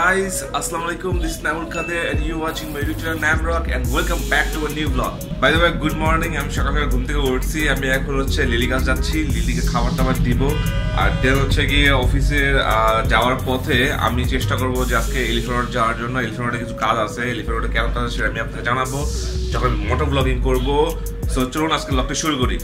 Guys, Assalamualaikum. This is Namul Kadir and you're watching my YouTube channel Namrock and welcome back to a new vlog. By the way, good morning. আমি সকালে ঘুম থেকে উঠছি। আমি এখন হচ্ছে lily গাছ যাচ্ছি। লিলিকে খাবার দাবার দিব। আর দেন হচ্ছে গিয়ে অফিসে যাওয়ার পথে আমি চেষ্টা করব যে আজকে এলিফ্যান্ট রোড যাওয়ার জন্য। এলিফ্যান্ট রোডে কিছু কাজ আছে। এলিফ্যান্ট রোডে কেন কাজ আছে সেটা আমি আপনাকে জানাবো যখন মোটো ব্লগিং করব। সো চলুন আজকে ব্লগটা শুরু করি।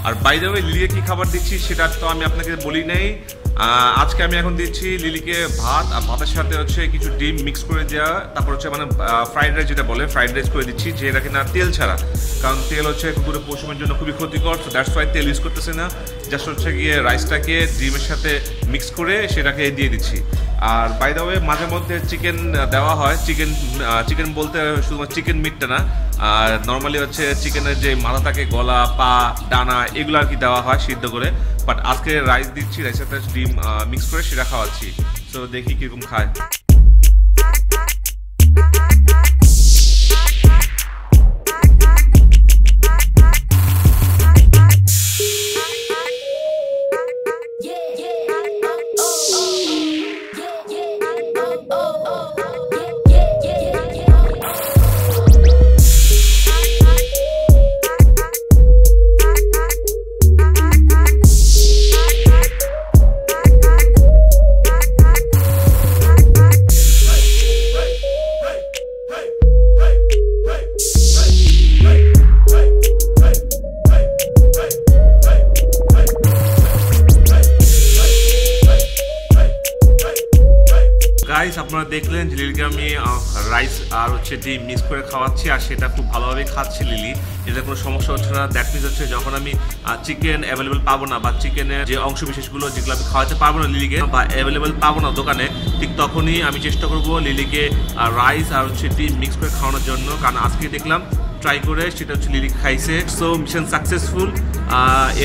আর বাই দ্য ওয়ে লিলিকে কি খাবার দিচ্ছি সেটা তো আমি আপনাকে বলি নাই। আজকে আমি এখন দিচ্ছি লিলিকে ভাত, আর ভাতের সাথে হচ্ছে কিছু ডিম মিক্স করে দেওয়া, তারপর হচ্ছে মানে ফ্রাইড রাইস যেটা বলে ফ্রাইড রাইস করে দিচ্ছি, যেটা কিনা তেল ছাড়া। কারণ তেল হচ্ছে কুকুরের পশুমের জন্য খুবই ক্ষতিকর, তো দ্যাটস ওয়াই তেল ইউজ করতেছে না। জাস্ট হচ্ছে গিয়ে রাইসটাকে ডিমের সাথে মিক্স করে সেটাকে দিয়ে দিচ্ছি। আর বাই দ্য ওয়ে মাঝে মধ্যে চিকেন দেওয়া হয়। চিকেন বলতে শুধুমাত্র চিকেন মিটটা না, আর নর্মালি হচ্ছে চিকেনের যে মাথা থাকে, গলা, পা, ডানা, এগুলো আর কি দেওয়া হয় সিদ্ধ করে। বাট আজকে রাইস দিচ্ছি, রাইসের সাথে ডিম মিক্স করে সেটা খাওয়াচ্ছি। তো দেখি কীরকম খায়। গাইস, আপনারা দেখলেন যে লিলিকে আমি রাইস আর হচ্ছে ডিম মিক্স করে খাওয়াচ্ছি, আর সেটা খুব ভালোভাবে খাচ্ছে লিলি। এটা কোনো সমস্যা হচ্ছে না। দ্যাট মিনস হচ্ছে যখন আমি চিকেন অ্যাভেলেবেল পাবো না, বা চিকেনের যে অংশ বিশেষগুলো যেগুলো আমি খাওয়াতে পারবো না লিলিকে, বা অ্যাভেলেবেল পাবো না দোকানে, ঠিক তখনই আমি চেষ্টা করবো লিলিকে রাইস আর হচ্ছে ডিম মিক্স করে খাওয়ানোর জন্য। কারণ আজকে দেখলাম ট্রাই করে সেটা হচ্ছে লিলি খাইছে। So mission successful.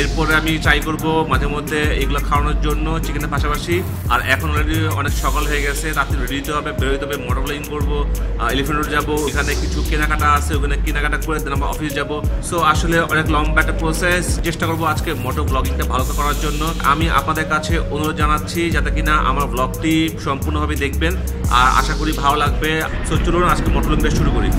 এরপরে আমি ট্রাই করব মাঝে মধ্যে এগুলো খাওয়ানোর জন্য চিকেনের পাশাপাশি। আর এখন অলরেডি অনেক সকাল হয়ে গেছে, রাতে রেডি হতে হবে, বেরোতে হবে, মোটর ব্লগিং করবো, এলিফ্যান্ট রোড যাবো, এখানে কিছু কেনাকাটা আছে, ওখানে কেনাকাটা করে দেন আমরা অফিস যাবো। সো আসলে অনেক লম্বা একটা প্রসেস। চেষ্টা করবো আজকে মোটর ব্লগিংটা ভালো করার জন্য। আমি আপনাদের কাছে অনুরোধ জানাচ্ছি যাতে কিনা আমার ব্লগটি সম্পূর্ণভাবে দেখবেন, আর আশা করি ভালো লাগবে। সো চলুন আজকে মোটর ব্লগিংটা শুরু করি।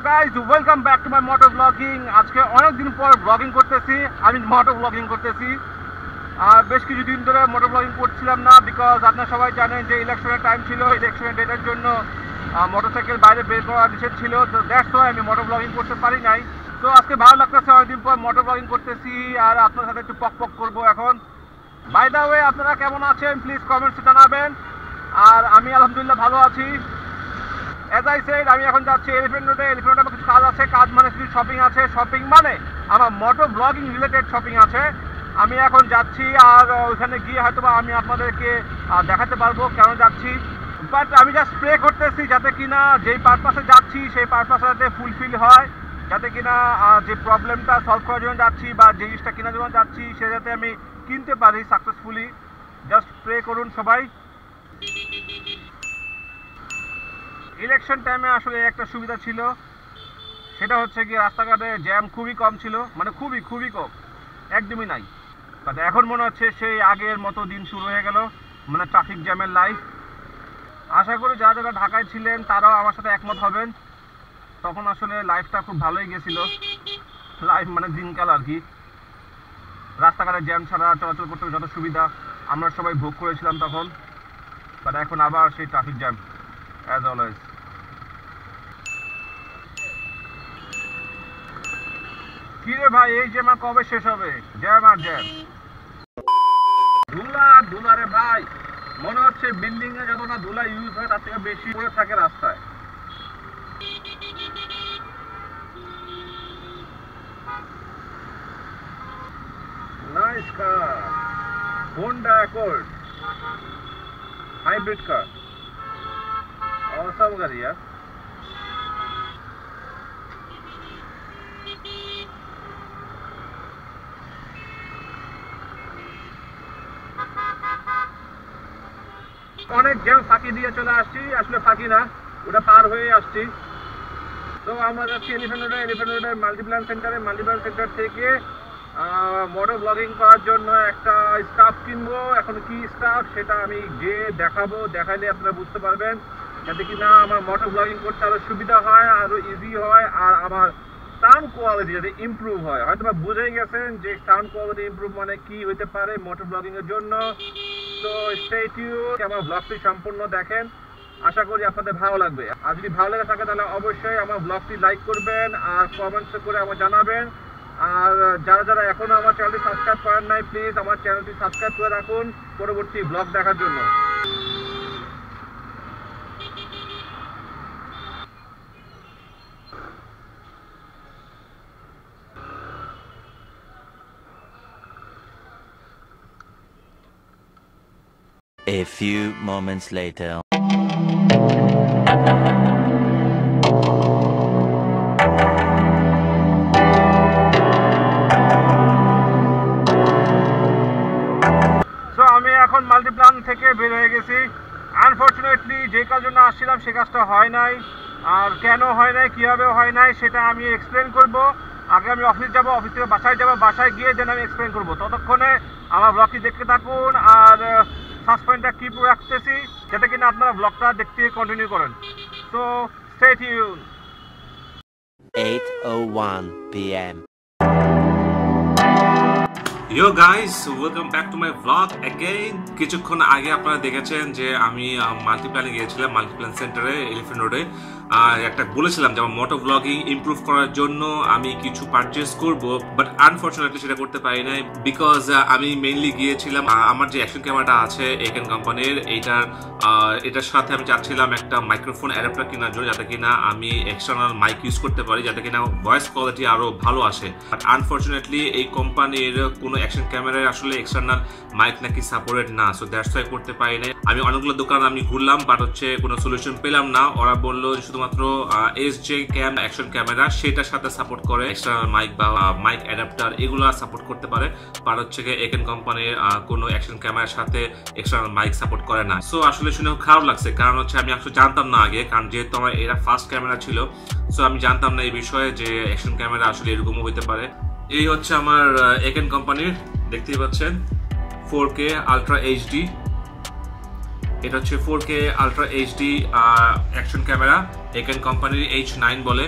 Guys, welcome back to my moto blogging. আজকে অনেক দিন পর ব্লগিং করতেছি, আমি মোটো ব্লগিং করতেছি। বেশ কিছুদিন ধরে মোটো ব্লগিং করছিলাম না, বিকজ আপনারা সবাই জানেন যে ইলেকশনের টাইম ছিল। ইলেকশনের ডেটের জন্য মোটরসাইকেল বাইরে বের করা নিষেধ ছিল, তো দ্যাটস ওয়াই আমি মোটো ব্লগিং করতে পারি নাই। তো আজকে ভালো লাগতেছে, অনেকদিন পর মোটো ব্লগিং করতেছি, আর আপনার সাথে একটু পক পক করবো এখন। বাই দ্য ওয়ে, আপনারা কেমন আছেন প্লিজ কমেন্টসে জানাবেন। আর আমি আলহামদুলিল্লাহ ভালো আছি। অ্যাজ আই সেড, আমি এখন যাচ্ছি এলিফ্যান্ট রোডে। এলিফ্যান্ট রোডে কিছু কাজ আছে। কাজ মানে কিছু শপিং আছে। শপিং মানে আমার মোটো ব্লগিং রিলেটেড শপিং আছে। আমি এখন যাচ্ছি, আর ওইখানে গিয়ে হয়তো আমি আপনাদেরকে দেখাতে পারবো কেন যাচ্ছি। বাট আমি জাস্ট স্প্রে করতেছি যাতে কিনা যেই পারপাসে যাচ্ছি সেই পারপাসে যাতে ফুলফিল হয়, যাতে কিনা যে প্রবলেমটা সলভ করার জন্য যাচ্ছি বা যে জিনিসটা কেনার জন্য যাচ্ছি সে যাতে আমি কিনতে পারি সাকসেসফুলি। জাস্ট প্রে করুন সবাই। ইলেকশন টাইমে আসলে একটা সুবিধা ছিল, সেটা হচ্ছে কি রাস্তাঘাটে জ্যাম খুবই কম ছিল, মানে খুবই কম, একদমই নাই। বাট এখন মনে হচ্ছে সেই আগের মতো দিন শুরু হয়ে গেল, মানে ট্রাফিক জ্যামের লাইফ। আশা করি যারা যারা ঢাকায় ছিলেন তারাও আমার সাথে একমত হবেন। তখন আসলে লাইফটা খুব ভালোই গেছিল, লাইফ মানে দিনকাল আর কি। রাস্তাঘাটে জ্যাম ছাড়া চলাচল করতে যত সুবিধা আমরা সবাই ভোগ করেছিলাম তখন, বাট এখন আবার সেই ট্রাফিক জ্যাম অ্যাজ অলওয়েজ। কি রে ভাই, এই জ্যাম কবে শেষ হবে? জ্যাম আর জ্যাম, ধুলা রে ভাই। মনে হচ্ছে বিল্ডিং এ যত না ধুলা ইউজ হয় তার থেকে বেশি পড়ে থাকে রাস্তায়। Nice car, Honda accord hybrid car, awesome গাড়ি यार। অনেক জ্যাম ফাঁকি দিয়ে চলে আসছি, আসলে ফাঁকি না, ওটা পার হয়ে আসছি। তো আমরা যাচ্ছি এলিফ্যান্ট রোডে মাল্টিপ্ল্যান সেন্টার থেকে মোটর ব্লগিং করার জন্য একটা স্টাফ কিনবো। এখন কি স্টাফ সেটা আমি গিয়ে দেখাবো, দেখাইলে আপনারা বুঝতে পারবেন, যাতে কি না আমার মোটর ব্লগিং করতে আরো সুবিধা হয়, আরো ইজি হয়, আর আমার সাউন্ড কোয়ালিটি যাতে ইমপ্রুভ হয়। হয়তো বা বুঝেই গেছেন যে সাউন্ড কোয়ালিটি ইমপ্রুভ মানে কি হইতে পারে মোটর ব্লগিং এর জন্য। তো স্টে টিউন, আমার ব্লগটি সম্পূর্ণ দেখেন, আশা করি আপনাদের ভালো লাগবে। আর যদি ভালো লেগে থাকে তাহলে অবশ্যই আমার ব্লগটি লাইক করবেন আর কমেন্টস করে আমার জানাবেন। আর যারা যারা এখনো আমার চ্যানেলটি সাবস্ক্রাইব করেন নাই, প্লিজ আমার চ্যানেলটি সাবস্ক্রাইব করে রাখুন পরবর্তী ব্লগ দেখার জন্য। A few moments later. আমি এখন মাল্টিপ্ল্যান থেকে বের হয়ে গেছি। আনফরচুনেটলি যে কাজের জন্য আসছিলাম সে কাজটা হয় নাই, আর কেন হয় নাই, কীভাবে হয় নাই সেটা আমি এক্সপ্লেন করব। আগে আমি অফিস যাব, অফিস থেকে বাসায় যাব, বাসায় গিয়ে যেন আমি এক্সপ্লেন করবো। ততক্ষণে আমার ব্লগটি দেখতে থাকুন আর সাসপেন্সটা কিপ রাখতেছি যাতে কিনা আপনারা ব্লগটা দেখতে কন্টিনিউ করেন। So stay tune. 8:01 p.m. Yo guys, welcome back to my vlog again. কিছুক্ষণ আগে আপনারা দেখেছেন যে আমি মাল্টিপ্ল্যানে গিয়েছিলাম, মাল্টিপ্ল্যান সেন্টারে এলিফ্যান্ট রোডে। একটা বলেছিলাম যে আমার মোটো ব্লগিং ইমপ্রুভ করার জন্য আমি কিছু পারচেস করব, বাট আনফরচুনেটলি সেটা করতে পারি নাই বিকজ আমি মেইনলি গিয়েছিলাম আমার যে অ্যাকশন ক্যামেরাটা আছে একেন কোম্পানির, এটার সাথে আমি চাচ্ছিলাম একটা মাইক্রোফোন অ্যাডাপ্টার কেনার জন্য, যাতে কিনা আমি এক্সটার্নাল মাইক ইউজ করতে পারি, যাতে কিনা ভয়েস কোয়ালিটি আরো ভালো আসে। বাট আনফরচুনেটলি এই কোম্পানির কোনো অ্যাকশন ক্যামেরায় আসলে এক্সটার্নাল মাইক নাকি সাপোর্টেড না, সো দ্যাটস ওয়াই করতে পারি নাই। আমি অনেকগুলো দোকান আমি ঘুরলাম, বাট হচ্ছে কোনো সলিউশন পেলাম না। ওরা বললো শুধুমাত্র SJ ক্যাম অ্যাকশন ক্যামেরা সেটার সাথে সাপোর্ট করে, এক্সটার্নাল মাইক বা মাইক অ্যাডাপ্টার এগুলো সাপোর্ট করতে পারে, বাট হচ্ছে একেন কোম্পানির কোনো অ্যাকশন ক্যামেরার সাথে এক্সটার্নাল মাইক সাপোর্ট করে না। সো আসলে শুনে খারাপ লাগছে, কারণ হচ্ছে আমি আসলে জানতাম না আগে, কারণ যেহেতু আমার এটা ফার্স্ট ক্যামেরা ছিল, সো আমি জানতাম না এই বিষয়ে যে অ্যাকশন ক্যামেরা আসলে এরকমও হইতে পারে। এই হচ্ছে আমার একেন কোম্পানির, দেখতেই পাচ্ছেন 4K আলট্রা HD, এটা হচ্ছে 4K ultra HD action camera, Eken কোম্পানির H9 বলে।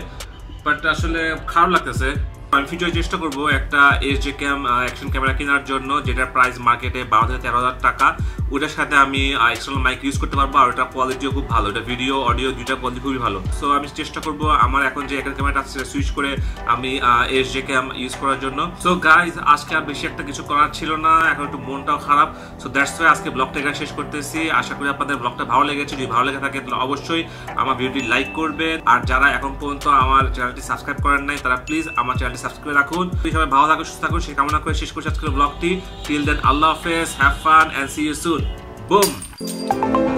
বাট আসলে খারাপ লাগতেছে। আমি ফিউচারে চেষ্টা করবো একটা SJ ক্যাম অ্যাকশন ক্যামেরা কেনার জন্য, যেটার প্রাইস মার্কেটে 12 থেকে 13,000 টাকা। ওটার সাথে আমি এক্সটার্নাল মাইক ইউজ করতে পারবো, আর ওটা কোয়ালিটিও খুব ভালো, এটা ভিডিও অডিও দুইটা কোয়ালিটি খুবই ভালো। সো আমি চেষ্টা করবো আমার এখন যে একেন ক্যামেরাটা আছে সুইচ করে আমি SJ ক্যাম ইউজ করার জন্য। সো গাইজ, আজকে আর বেশি একটা কিছু করার ছিল না, এখন একটু মনটাও খারাপ। সো দ্যাটস ওয়াই আজকে ব্লগটা এখানে শেষ করতেছি। আশা করি আপনাদের ব্লগটা ভালো লেগেছে। যদি ভালো লেগে থাকে তাহলে অবশ্যই আমার ভিডিওটি লাইক করবেন, আর যারা এখন পর্যন্ত আমার চ্যানেলটি সাবস্ক্রাইব করেন নাই তারা প্লিজ আমার চ্যানেলটি সাবস্ক্রাইব রাখুন। সবাই ভালো থাকুন, সুস্থ থাকুন, সেই কামনা করে শেষ করছি আজকের ব্লগটি। টিল দেন, আল্লাহ হাফেজ, have fun and see you soon. Boom!